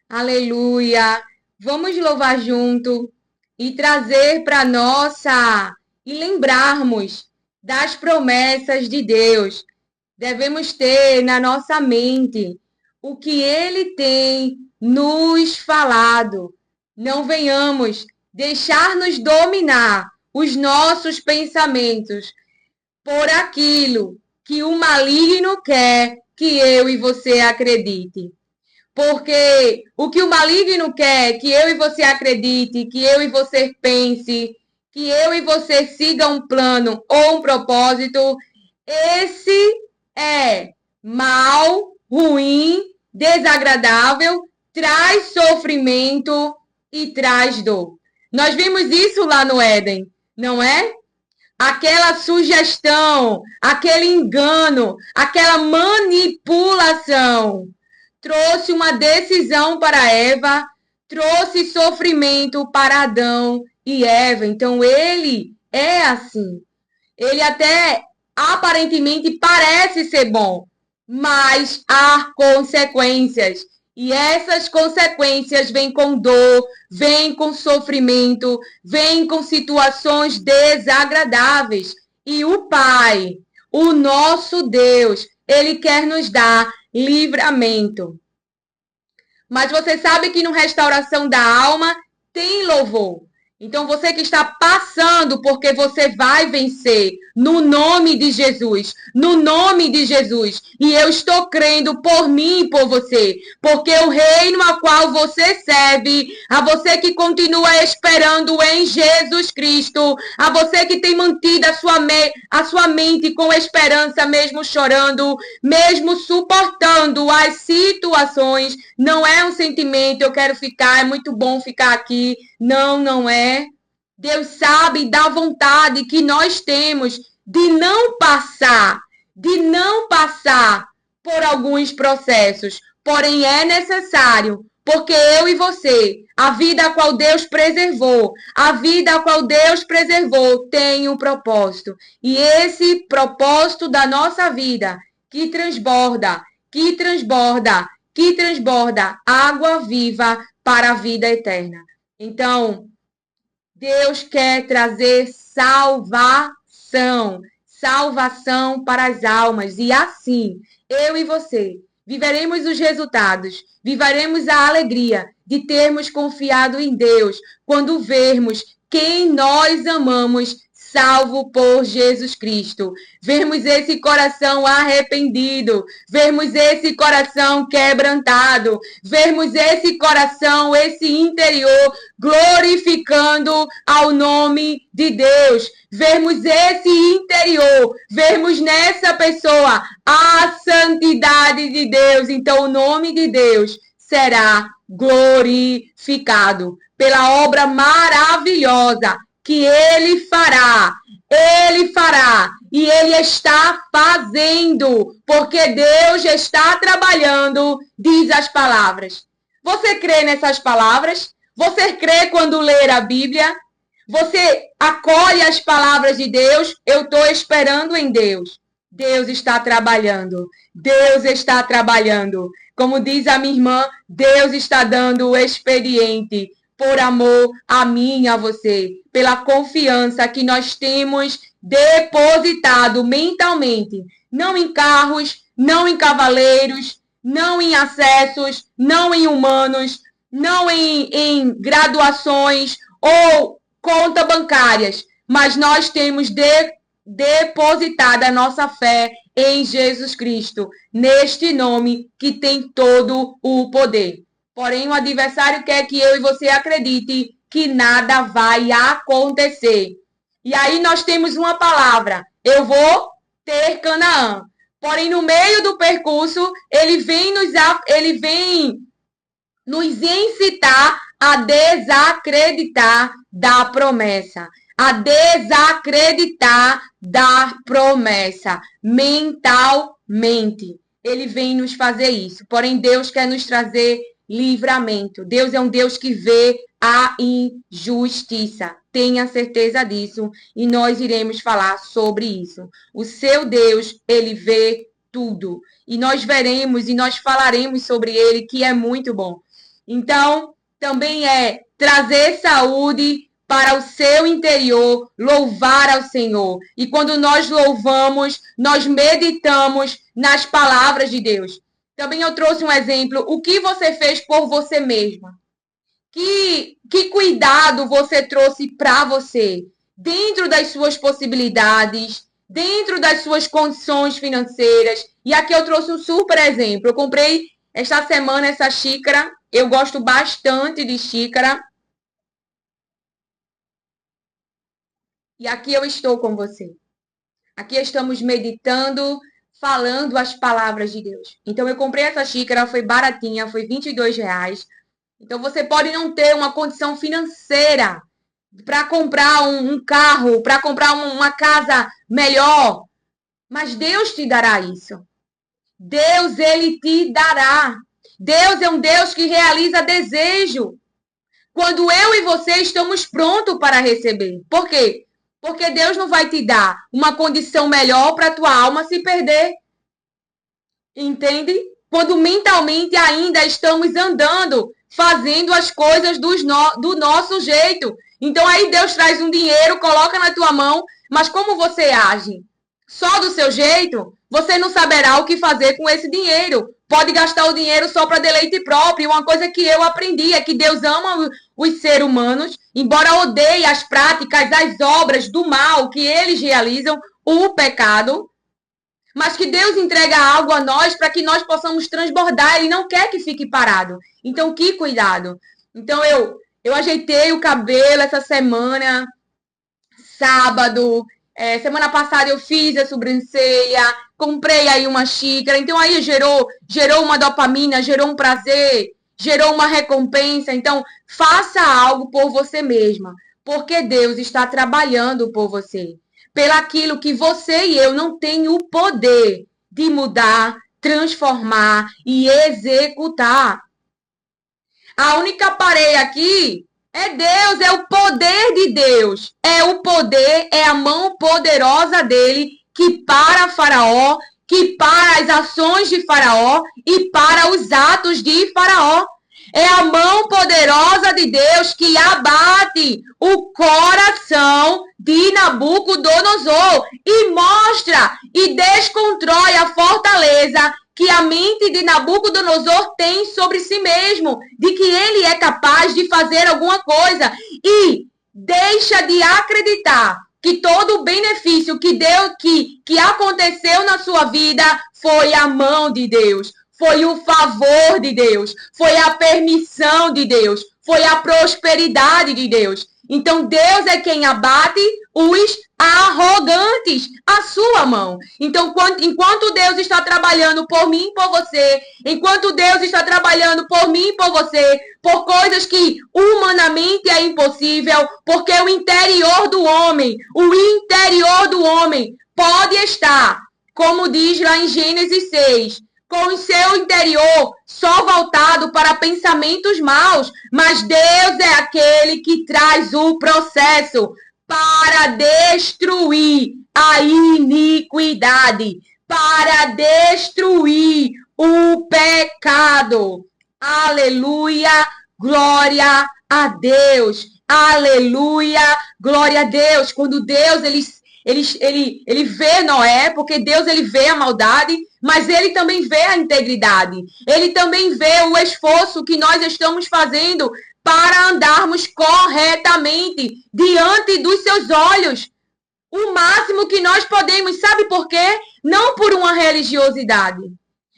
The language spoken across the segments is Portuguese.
Aleluia. Vamos louvar junto e trazer para nossa e lembrarmos das promessas de Deus. Devemos ter na nossa mente o que ele tem nos falado. Não venhamos deixar-nos dominar os nossos pensamentos por aquilo que o maligno quer que eu e você acredite. Porque o que o maligno quer que eu e você acredite, que eu e você pense, que eu e você siga um plano ou um propósito, esse é mal, ruim, desagradável, traz sofrimento e traz dor. Nós vimos isso lá no Éden, não é? Aquela sugestão, aquele engano, aquela manipulação trouxe uma decisão para Eva, trouxe sofrimento para Adão e Eva. Então ele é assim. Ele até aparentemente parece ser bom, mas há consequências. E essas consequências vêm com dor, vêm com sofrimento, vêm com situações desagradáveis. E o Pai, o nosso Deus, ele quer nos dar livramento. Mas você sabe que no Restauração da Alma tem louvor. Então você que está passando, porque você vai vencer no nome de Jesus, no nome de Jesus. E eu estou crendo por mim e por você, porque o reino a qual você serve, a você que continua esperando em Jesus Cristo, a você que tem mantido a sua mente com esperança, mesmo chorando, mesmo suportando as situações, não é um sentimento, eu quero ficar, é muito bom ficar aqui. Não, não é. Deus sabe da vontade que nós temos de não passar por alguns processos. Porém, é necessário, porque eu e você, a vida a qual Deus preservou, a vida a qual Deus preservou tem um propósito. E esse propósito da nossa vida, que transborda, que transborda, que transborda água viva para a vida eterna. Então, Deus quer trazer salvação, salvação para as almas. E assim, eu e você, viveremos os resultados, viveremos a alegria de termos confiado em Deus, quando vermos quem nós amamos, salvo por Jesus Cristo. Vermos esse coração arrependido, vermos esse coração quebrantado, vermos esse coração, esse interior glorificando ao nome de Deus. Vermos esse interior, vermos nessa pessoa a santidade de Deus. Então o nome de Deus será glorificado pela obra maravilhosa que ele fará. Ele fará e ele está fazendo, porque Deus está trabalhando, diz as palavras. Você crê nessas palavras? Você crê quando ler a Bíblia? Você acolhe as palavras de Deus? Eu estou esperando em Deus. Deus está trabalhando. Deus está trabalhando. Como diz a minha irmã, Deus está dando o expediente por amor a mim e a você, pela confiança que nós temos depositado mentalmente, não em carros, não em cavaleiros, não em acessos, não em humanos, não em graduações ou contas bancárias, mas nós temos depositado a nossa fé em Jesus Cristo, neste nome que tem todo o poder. Porém, o adversário quer que eu e você acredite que nada vai acontecer. E aí nós temos uma palavra: eu vou ter Canaã. Porém, no meio do percurso, ele vem nos incitar a desacreditar da promessa. A desacreditar da promessa mentalmente. Ele vem nos fazer isso. Porém, Deus quer nos trazer livramento. Deus é um Deus que vê a injustiça. Tenha certeza disso e nós iremos falar sobre isso. O seu Deus, ele vê tudo. E nós veremos e nós falaremos sobre ele, que é muito bom. Então, também é trazer saúde para o seu interior, louvar ao Senhor. E quando nós louvamos, nós meditamos nas palavras de Deus. Também eu trouxe um exemplo. O que você fez por você mesma? Que cuidado você trouxe para você? Dentro das suas possibilidades, dentro das suas condições financeiras. E aqui eu trouxe um super exemplo. Eu comprei esta semana essa xícara. Eu gosto bastante de xícara. E aqui eu estou com você. Aqui estamos meditando, falando as palavras de Deus. Então eu comprei essa xícara, foi baratinha, foi R$22. Então você pode não ter uma condição financeira para comprar um carro, para comprar uma casa melhor. Mas Deus te dará isso. Deus, Ele te dará. Deus é um Deus que realiza desejo. Quando eu e você estamos prontos para receber. Por quê? Porque Deus não vai te dar uma condição melhor para a tua alma se perder. Entende? Quando mentalmente ainda estamos andando, fazendo as coisas do nosso jeito. Então aí Deus traz um dinheiro, coloca na tua mão, mas como você age? Só do seu jeito, você não saberá o que fazer com esse dinheiro. Pode gastar o dinheiro só para deleite próprio. Uma coisa que eu aprendi é que Deus ama os seres humanos, embora odeie as práticas, as obras do mal que eles realizam, o pecado, mas que Deus entrega algo a nós para que nós possamos transbordar. Ele não quer que fique parado. Então, que cuidado. Então, eu ajeitei o cabelo essa semana, sábado. Semana passada eu fiz a sobrancelha, comprei aí uma xícara. Então, aí gerou uma dopamina, gerou um prazer, gerou uma recompensa. Então, faça algo por você mesma, porque Deus está trabalhando por você. Pelaquilo que você e eu não tem o poder de mudar, transformar e executar. A única parede aqui é Deus, é o poder de Deus. É o poder, é a mão poderosa dele que para Faraó, que para as ações de Faraó e para os atos de Faraó. É a mão poderosa de Deus que abate o coração de Nabucodonosor e mostra e desconstrói a fortaleza que a mente de Nabucodonosor tem sobre si mesmo, de que ele é capaz de fazer alguma coisa e deixa de acreditar que todo o benefício que aconteceu na sua vida foi a mão de Deus. Foi o favor de Deus, foi a permissão de Deus, foi a prosperidade de Deus. Então, Deus é quem abate os arrogantes, a sua mão. Então, enquanto Deus está trabalhando por mim e por você, enquanto Deus está trabalhando por mim e por você, por coisas que humanamente é impossível, porque o interior do homem pode estar, como diz lá em Gênesis 6, com o seu interior só voltado para pensamentos maus, mas Deus é aquele que traz o processo para destruir a iniquidade, para destruir o pecado. Aleluia, glória a Deus. Aleluia, glória a Deus. Quando Deus ele vê Noé, porque Deus ele vê a maldade, mas ele também vê a integridade. Ele também vê o esforço que nós estamos fazendo para andarmos corretamente diante dos seus olhos. O máximo que nós podemos, sabe por quê? Não por uma religiosidade,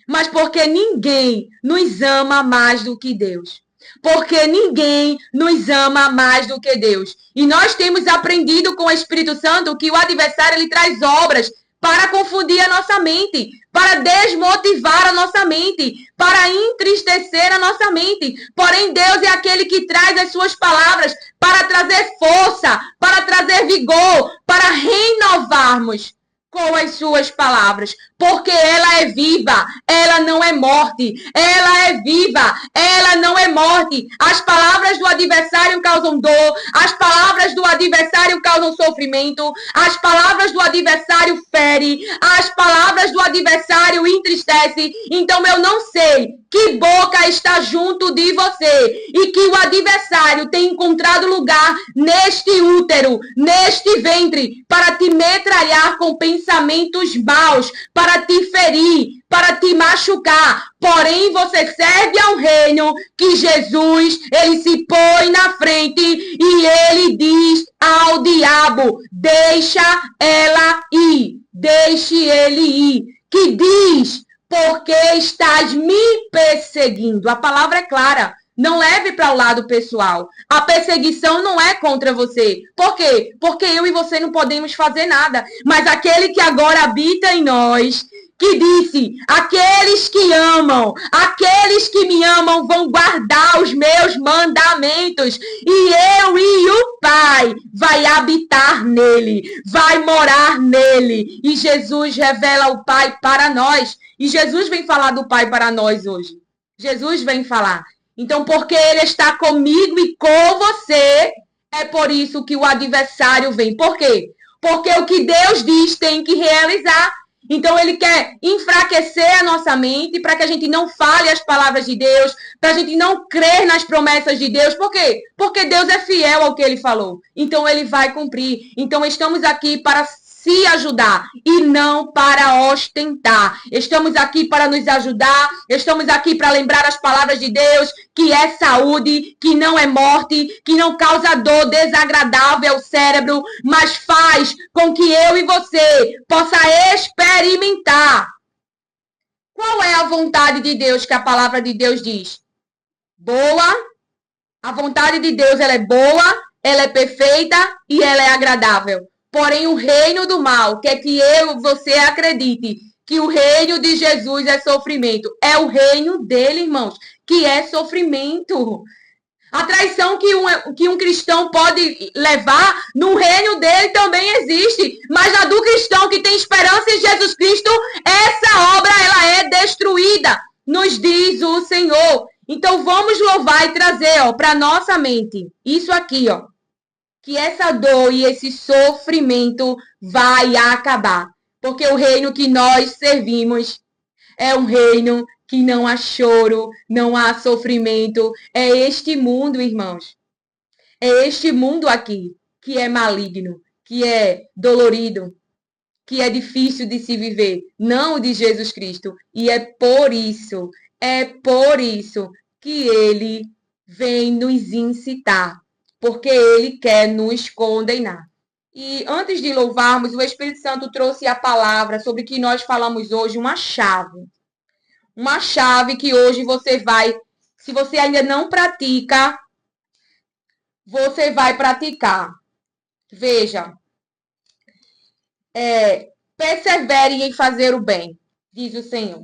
mas porque ninguém nos ama mais do que Deus. Porque ninguém nos ama mais do que Deus. E nós temos aprendido com o Espírito Santo que o adversário ele traz obras para confundir a nossa mente, para desmotivar a nossa mente, para entristecer a nossa mente. Porém, Deus é aquele que traz as suas palavras para trazer força, para trazer vigor, para renovarmos com as suas palavras, porque ela é viva, ela não é morte, ela é viva, ela não é morte. As palavras do adversário causam dor, as palavras do adversário causam sofrimento, as palavras do adversário ferem, as palavras do adversário entristecem. Então eu não sei que boca está junto de você. você e que o adversário tem encontrado lugar neste útero, neste ventre, para te metralhar com pensamentos maus, para te ferir, para te machucar. Porém, você serve ao reino que Jesus, ele se põe na frente e ele diz ao diabo: deixa ela ir, deixe ele ir. Que diz: porque estás me perseguindo. A palavra é clara. Não leve para o lado pessoal. A perseguição não é contra você. Por quê? Porque eu e você não podemos fazer nada. Mas aquele que agora habita em nós, que disse: aqueles que me amam vão guardar os meus mandamentos, e eu e o Pai vai habitar nele, vai morar nele. E Jesus revela o Pai para nós. E Jesus vem falar do Pai para nós hoje. Jesus vem falar. Então, porque ele está comigo e com você, é por isso que o adversário vem. Por quê? Porque o que Deus diz tem que realizar. Então, ele quer enfraquecer a nossa mente para que a gente não fale as palavras de Deus, para a gente não crer nas promessas de Deus. Por quê? Porque Deus é fiel ao que ele falou. Então, ele vai cumprir. Então, estamos aqui para se ajudar e não para ostentar. Estamos aqui para nos ajudar, estamos aqui para lembrar as palavras de Deus, que é saúde, que não é morte, que não causa dor desagradável ao cérebro, mas faz com que eu e você possa experimentar. Qual é a vontade de Deus que a palavra de Deus diz? Boa. A vontade de Deus, ela é boa, ela é perfeita e ela é agradável. Porém, o reino do mal quer que eu, você acredite que o reino de Jesus é sofrimento. É o reino dele, irmãos, que é sofrimento. A traição que um cristão pode levar, no reino dele também existe. Mas na do cristão que tem esperança em Jesus Cristo, essa obra ela é destruída, nos diz o Senhor. Então, vamos louvar e trazer para nossa mente isso aqui, que essa dor e esse sofrimento vai acabar. Porque o reino que nós servimos é um reino que não há choro, não há sofrimento. É este mundo, irmãos. É este mundo aqui que é maligno, que é dolorido, que é difícil de se viver. Não o de Jesus Cristo. E é por isso que ele vem nos incitar. Porque ele quer nos condenar. E antes de louvarmos, o Espírito Santo trouxe a palavra sobre que nós falamos hoje, uma chave. Uma chave que hoje você vai, se você ainda não pratica, você vai praticar. Veja, persevere em fazer o bem, diz o Senhor.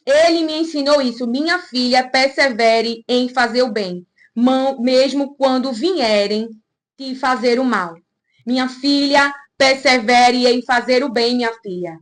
Ele me ensinou isso, minha filha, persevere em fazer o bem, mesmo quando vierem te fazer o mal. Minha filha, persevere em fazer o bem, minha filha,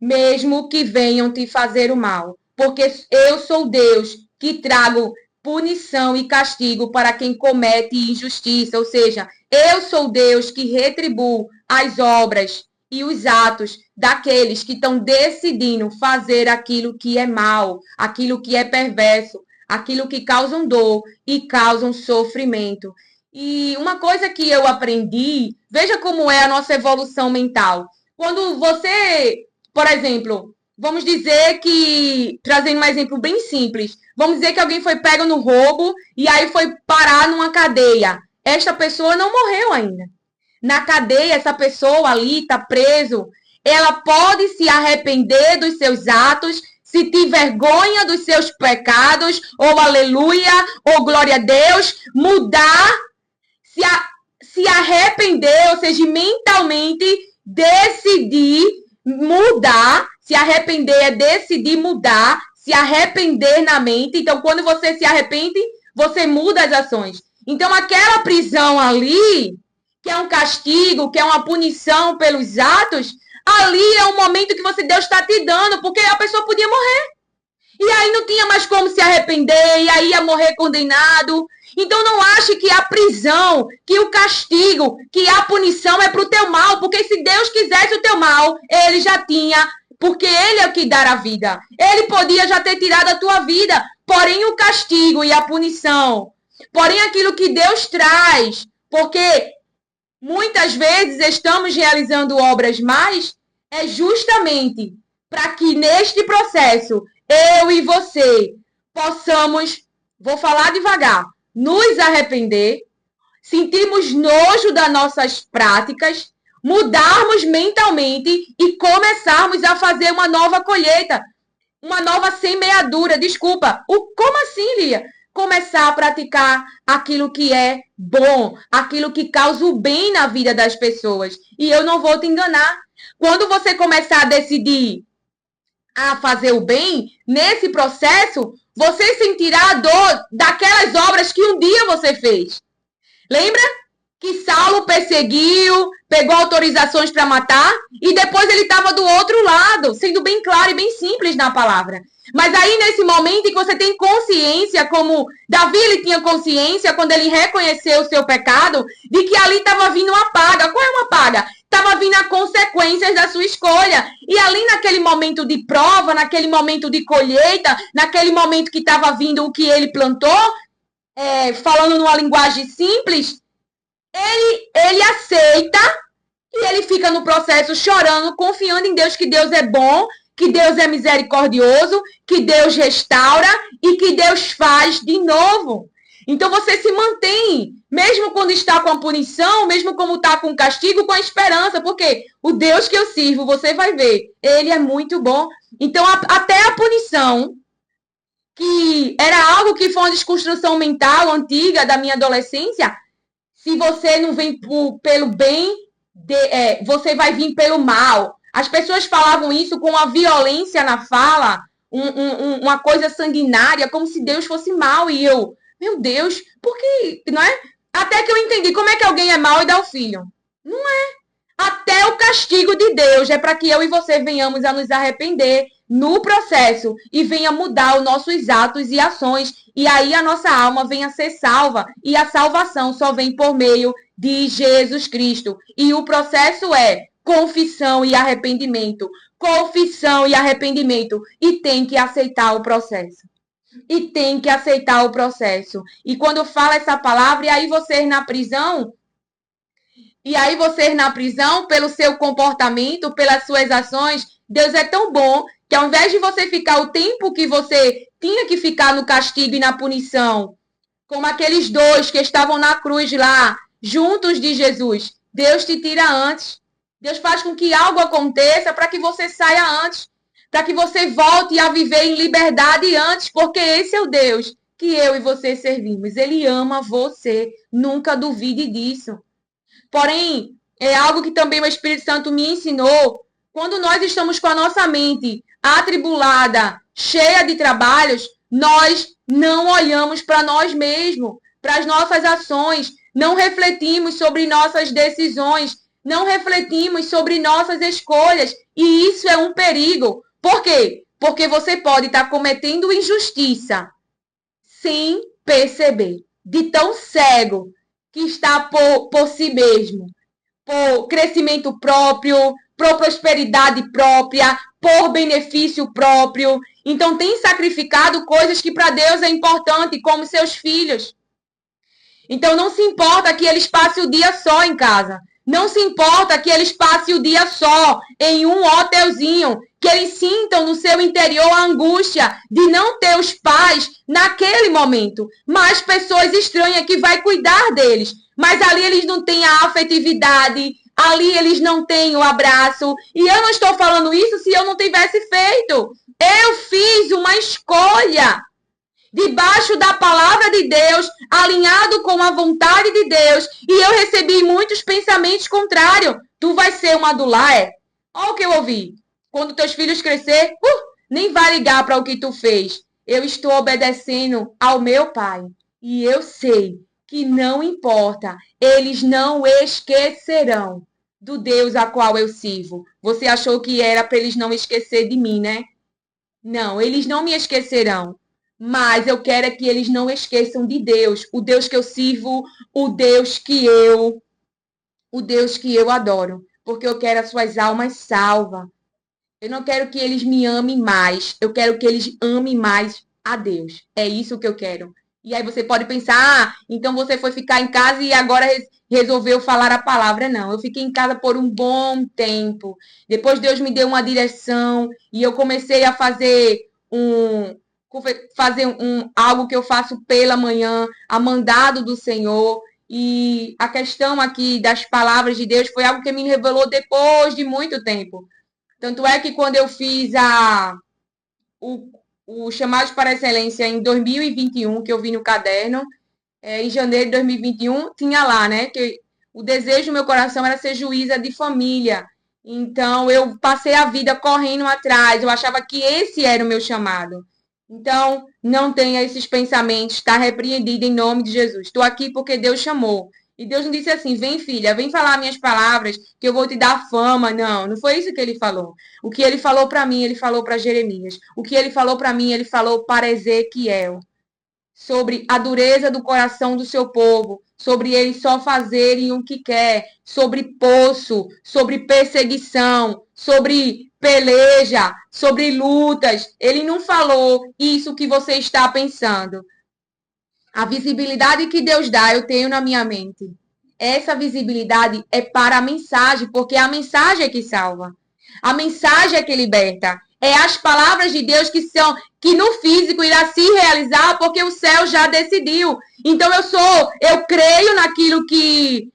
mesmo que venham te fazer o mal. Porque eu sou Deus que trago punição e castigo para quem comete injustiça. Ou seja, eu sou Deus que retribuo as obras e os atos daqueles que estão decidindo fazer aquilo que é mal, aquilo que é perverso, aquilo que causam dor e causam sofrimento. E uma coisa que eu aprendi, veja como é a nossa evolução mental. Quando você, por exemplo, vamos dizer que, trazendo um exemplo bem simples, vamos dizer que alguém foi pego no roubo e aí foi parar numa cadeia. Esta pessoa não morreu ainda. Na cadeia, essa pessoa ali está preso, ela pode se arrepender dos seus atos, se ter vergonha dos seus pecados, ou aleluia, ou glória a Deus, mudar, se arrepender, ou seja, mentalmente decidir mudar. Se arrepender é decidir mudar, se arrepender na mente. Então, quando você se arrepende, você muda as ações. Então, aquela prisão ali, que é um castigo, que é uma punição pelos atos, ali é um momento que Deus está te dando, porque a pessoa podia morrer. E aí não tinha mais como se arrepender, e aí ia morrer condenado. Então não ache que a prisão, que o castigo, que a punição é para o teu mal, porque se Deus quisesse o teu mal, ele já tinha porque Ele é o que dá a vida. Ele podia já ter tirado a tua vida, porém o castigo e a punição, porém aquilo que Deus traz, porque muitas vezes estamos realizando obras mais, é justamente para que neste processo, eu e você possamos, vou falar devagar, nos arrepender, sentirmos nojo das nossas práticas, mudarmos mentalmente e começarmos a fazer uma nova colheita, uma nova semeadura. Desculpa, como assim, Lia? Começar a praticar aquilo que é bom, aquilo que causa o bem na vida das pessoas. E eu não vou te enganar. Quando você começar a decidir a fazer o bem, nesse processo, você sentirá a dor daquelas obras que um dia você fez. Lembra que Saulo perseguiu, pegou autorizações para matar e depois ele estava do outro lado, sendo bem claro e bem simples na palavra. Mas aí nesse momento em que você tem consciência, como Davi ele tinha consciência quando ele reconheceu o seu pecado, de que ali estava vindo uma paga. Qual é uma paga? Estava vindo as consequências da sua escolha. E ali naquele momento de prova, naquele momento de colheita, naquele momento que estava vindo o que ele plantou, falando numa linguagem simples, ele aceita e ele fica no processo chorando, confiando em Deus, que Deus é bom, que Deus é misericordioso, que Deus restaura e que Deus faz de novo. Então você se mantém, mesmo quando está com a punição, mesmo quando está com o castigo, com a esperança, porque o Deus que eu sirvo, você vai ver, ele é muito bom. Então até a punição, que era algo que foi uma desconstrução mental antiga da minha adolescência, se você não vem pelo bem, você vai vir pelo mal. As pessoas falavam isso com a violência na fala, uma coisa sanguinária, como se Deus fosse mal. E eu, meu Deus, por que, não é? Até que eu entendi como é que alguém é mau e dá o filho. Não é. Até o castigo de Deus é para que eu e você venhamos a nos arrepender no processo e venha mudar os nossos atos e ações. E aí a nossa alma venha a ser salva. E a salvação só vem por meio de Jesus Cristo. E o processo é confissão e arrependimento. Confissão e arrependimento. E tem que aceitar o processo. E tem que aceitar o processo. E quando eu falo essa palavra, e aí vocês na prisão, pelo seu comportamento, pelas suas ações, Deus é tão bom que ao invés de você ficar o tempo que você tinha que ficar no castigo e na punição, como aqueles dois que estavam na cruz lá, juntos de Jesus, Deus te tira antes. Deus faz com que algo aconteça para que você saia antes, para que você volte a viver em liberdade antes, porque esse é o Deus que eu e você servimos. Ele ama você, nunca duvide disso. Porém, é algo que também o Espírito Santo me ensinou. Quando nós estamos com a nossa mente atribulada, cheia de trabalhos, nós não olhamos para nós mesmos, para as nossas ações, não refletimos sobre nossas decisões, não refletimos sobre nossas escolhas. E isso é um perigo. Por quê? Porque você pode estar cometendo injustiça sem perceber, de tão cego que está por si mesmo, por crescimento próprio, por prosperidade própria, por benefício próprio. Então tem sacrificado coisas que para Deus é importante, como seus filhos. Então não se importa que eles passem o dia só em casa. Não se importa que eles passem o dia só em um hotelzinho, que eles sintam no seu interior a angústia de não ter os pais naquele momento. Mas pessoas estranhas que vai cuidar deles. Mas ali eles não têm a afetividade, ali eles não têm o abraço. E eu não estou falando isso se eu não tivesse feito. Eu fiz uma escolha debaixo da palavra de Deus, alinhado com a vontade de Deus, e eu recebi muitos pensamentos contrários. Tu vai ser uma adulé? Olha o que eu ouvi. Quando teus filhos crescer, nem vai ligar para o que tu fez. Eu estou obedecendo ao meu pai. E eu sei que não importa, eles não esquecerão do Deus a qual eu sirvo. Você achou que era para eles não esquecer de mim, né? Não, eles não me esquecerão. Mas eu quero é que eles não esqueçam de Deus, o Deus que eu sirvo, o Deus que eu adoro, porque eu quero as suas almas salvas. Eu não quero que eles me amem mais. Eu quero que eles amem mais a Deus. É isso que eu quero. E aí você pode pensar, então você foi ficar em casa e agora resolveu falar a palavra. Não, eu fiquei em casa por um bom tempo. Depois Deus me deu uma direção e eu comecei a algo que eu faço pela manhã, a mandado do Senhor. E a questão aqui das palavras de Deus foi algo que me revelou depois de muito tempo. Tanto é que quando eu fiz o Chamados para a Excelência em 2021, que eu vi no caderno, em janeiro de 2021, tinha lá, né? Que o desejo do meu coração era ser juíza de família. Então, eu passei a vida correndo atrás. Eu achava que esse era o meu chamado. Então, não tenha esses pensamentos. Está repreendido em nome de Jesus. Estou aqui porque Deus chamou. E Deus não disse assim, vem filha, vem falar minhas palavras, que eu vou te dar fama. Não, não foi isso que ele falou. O que ele falou para mim, ele falou para Jeremias. O que ele falou para mim, ele falou para Ezequiel. Sobre a dureza do coração do seu povo, sobre eles só fazerem o que quer, sobre poço, sobre perseguição, sobre peleja, sobre lutas. Ele não falou isso que você está pensando. A visibilidade que Deus dá, eu tenho na minha mente. Essa visibilidade é para a mensagem, porque é a mensagem é que salva. A mensagem é que liberta. É as palavras de Deus que no físico irá se realizar, porque o céu já decidiu. Então eu creio naquilo que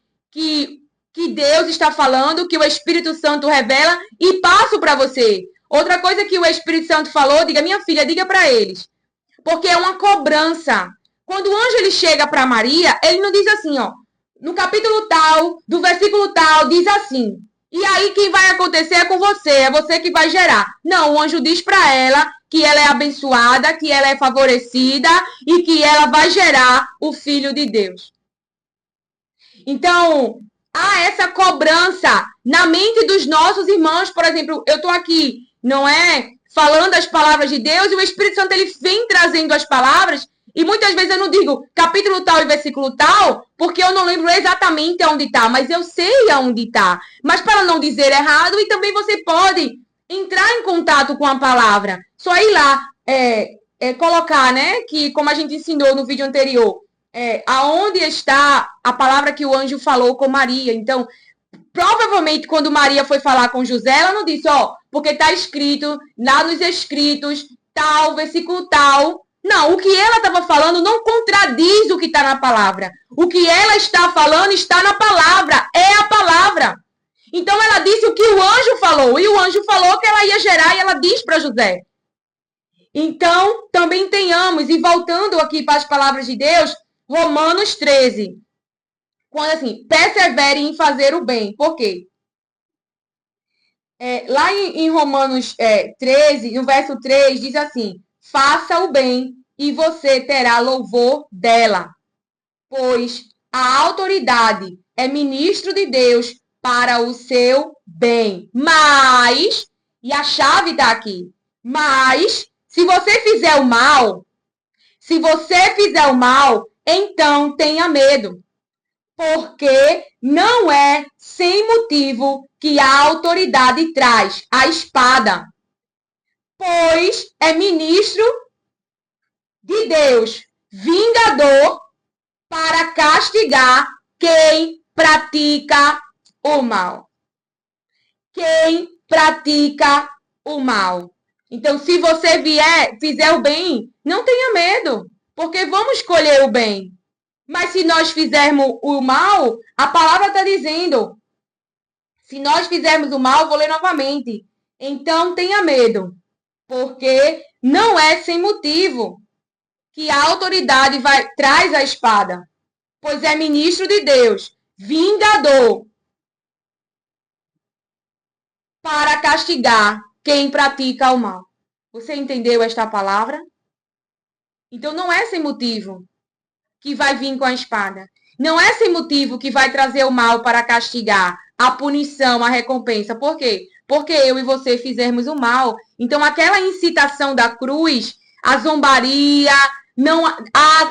Deus está falando, que o Espírito Santo revela e passo para você. Outra coisa que o Espírito Santo falou, diga, minha filha, diga para eles. Porque é uma cobrança. Quando o anjo ele chega para Maria, ele não diz assim, ó, no capítulo tal, do versículo tal, diz assim. E aí quem vai acontecer é com você, é você que vai gerar. Não, o anjo diz para ela que ela é abençoada, que ela é favorecida e que ela vai gerar o Filho de Deus. Então, há essa cobrança na mente dos nossos irmãos. Por exemplo, eu estou aqui, não é? Falando as palavras de Deus e o Espírito Santo ele vem trazendo as palavras. E muitas vezes eu não digo capítulo tal e versículo tal, porque eu não lembro exatamente onde está, mas eu sei aonde está. Mas para não dizer errado, e também você pode entrar em contato com a palavra. Só ir lá, colocar, né, que como a gente ensinou no vídeo anterior, aonde está a palavra que o anjo falou com Maria. Então, provavelmente, quando Maria foi falar com José, ela não disse, porque está escrito lá nos escritos, tal, versículo tal. Não, o que ela estava falando não contradiz o que está na palavra. O que ela está falando está na palavra, é a palavra. Então ela disse o que o anjo falou, e o anjo falou que ela ia gerar, e ela diz para José. Então, também tenhamos, e voltando aqui para as palavras de Deus, Romanos 13. Quando assim, perseverem em fazer o bem. Por quê? Lá em Romanos 13, no verso 3, diz assim, faça o bem e você terá louvor dela, pois a autoridade é ministro de Deus para o seu bem. Mas, e a chave está aqui, mas, se você fizer o mal, então tenha medo, porque não é sem motivo que a autoridade traz a espada, pois é ministro de Deus, vingador para castigar quem pratica o mal. Quem pratica o mal. Então, se você fizer o bem, não tenha medo, porque vamos escolher o bem. Mas se nós fizermos o mal, a palavra está dizendo, se nós fizermos o mal, vou ler novamente, então tenha medo, porque não é sem motivo que a autoridade traz a espada, pois é ministro de Deus, vingador, para castigar quem pratica o mal. Você entendeu esta palavra? Então não é sem motivo que vai vir com a espada. Não é sem motivo que vai trazer o mal para castigar, a punição, a recompensa. Por quê? Porque eu e você fizermos o mal. Então aquela incitação da cruz, a zombaria,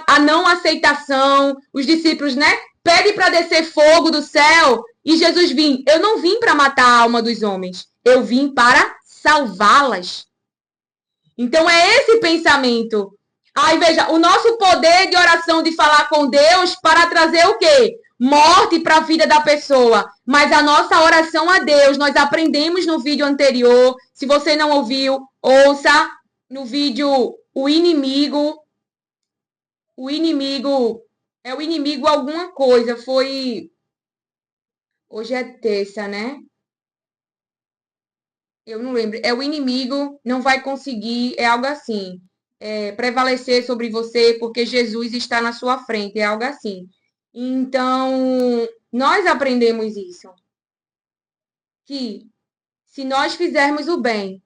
a não aceitação, os discípulos, né? Pede para descer fogo do céu e Jesus vim. Eu não vim para matar a alma dos homens. Eu vim para salvá-las. Então é esse pensamento. Aí veja, o nosso poder de oração, de falar com Deus, para trazer o quê? Morte para a vida da pessoa. Mas a nossa oração a Deus, nós aprendemos no vídeo anterior. Se você não ouviu, ouça no vídeo o inimigo alguma coisa. Hoje é terça, né? Eu não lembro. O inimigo não vai conseguir, é algo assim. Prevalecer sobre você porque Jesus está na sua frente, é algo assim. Então, nós aprendemos isso. Que se nós fizermos o bem,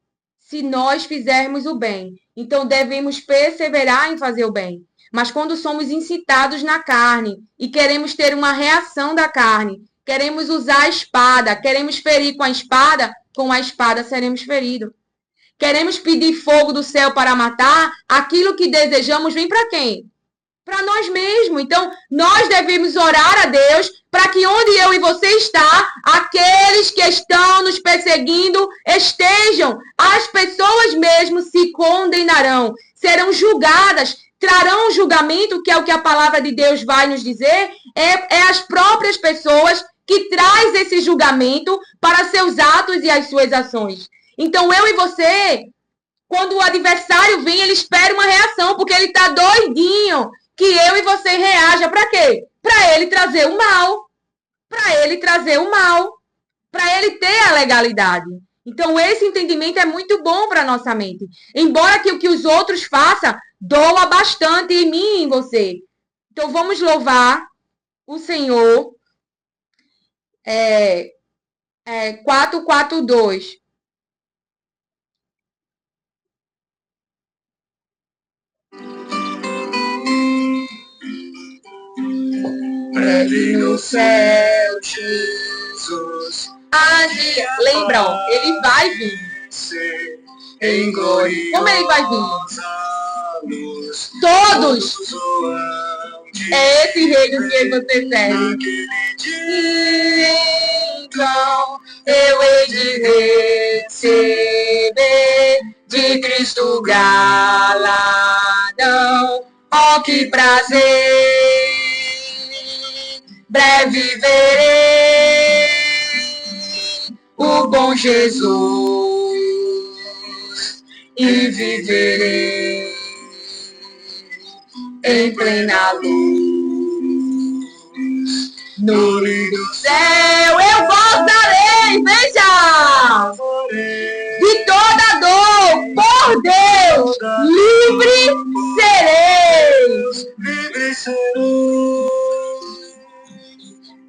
então devemos perseverar em fazer o bem. Mas quando somos incitados na carne e queremos ter uma reação da carne, queremos usar a espada, queremos ferir com a espada seremos feridos. Queremos pedir fogo do céu para matar, aquilo que desejamos vem para quem? Para nós mesmos. Então, nós devemos orar a Deus para que onde eu e você está, aqueles que estão nos perseguindo estejam. As pessoas mesmo se condenarão, serão julgadas, trarão julgamento, que é o que a palavra de Deus vai nos dizer, é as próprias pessoas que traz esse julgamento para seus atos e as suas ações. Então, eu e você, quando o adversário vem, ele espera uma reação, porque ele está doidinho que eu e você reaja. Para quê? Para ele trazer o mal. Para ele ter a legalidade. Então, esse entendimento é muito bom para a nossa mente. Embora que o que os outros façam doa bastante em mim e em você. Então, vamos louvar o Senhor. 4:4:2. Breve no céu, Jesus. Lembra, ó, ele vai vir. Em glória. Como ele vai vir? Todos. É esse reino que você serve. Então eu hei de receber de Cristo galardão. Oh, que prazer! Breve verei o bom Jesus e viverei em plena luz no lindo céu. Eu gozarei, veja, de toda dor, por Deus, livre serei.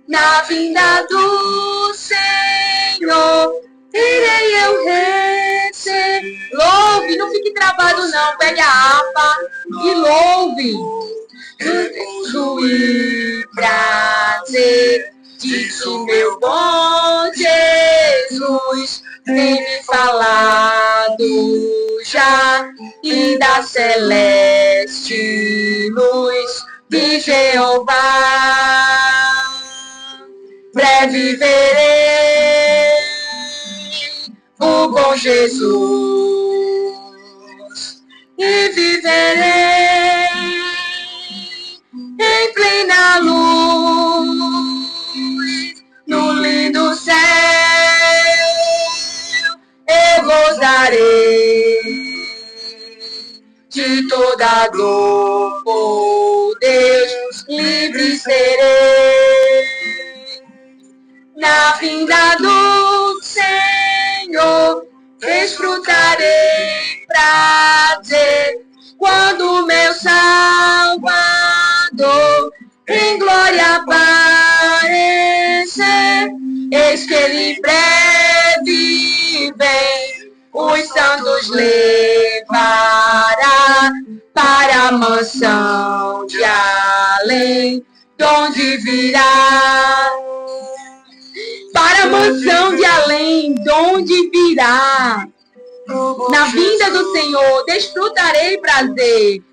Na vinda do Senhor, irei eu receber. Louve, não fique travado não, pegue a harpa e louve. Repouso e prazer, diz o meu bom Jesus, tem me falado já, e da celeste luz de Jeová. Breve verei o bom Jesus e viverei em plena luz no lindo céu. Eu gozarei de toda dor, por Deus livre serei. Na vinda do Senhor, desfrutarei prazer, quando meu Salvador em glória aparecer. Eis que ele breve vem, os santos levará para a mansão de além, donde virá. Para a mansão de além, donde virá. Na vinda do Senhor, desfrutarei prazer.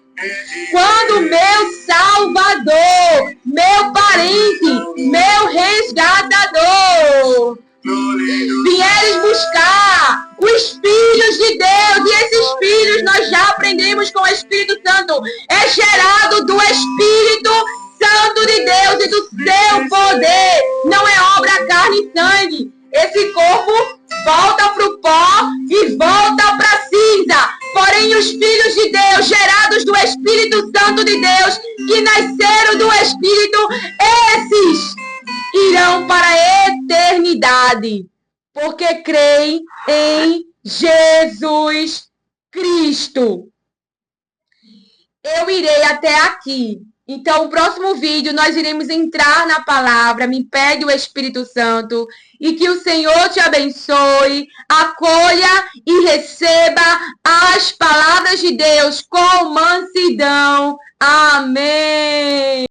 Quando meu Salvador, meu parente, meu resgatador, vieres buscar os os filhos de Deus. E esses filhos, nós já aprendemos com o Espírito Santo, é gerado do Espírito Santo de Deus e do seu poder. Não é obra, carne e sangue. Esse corpo volta para o pó e volta para a cinza. Porém, os filhos de Deus, gerados do Espírito Santo de Deus, que nasceram do Espírito, esses irão para a eternidade, porque creem em Jesus Cristo. Eu irei até aqui. Então, o próximo vídeo, nós iremos entrar na palavra. Me pegue o Espírito Santo e que o Senhor te abençoe, acolha e receba as palavras de Deus com mansidão. Amém.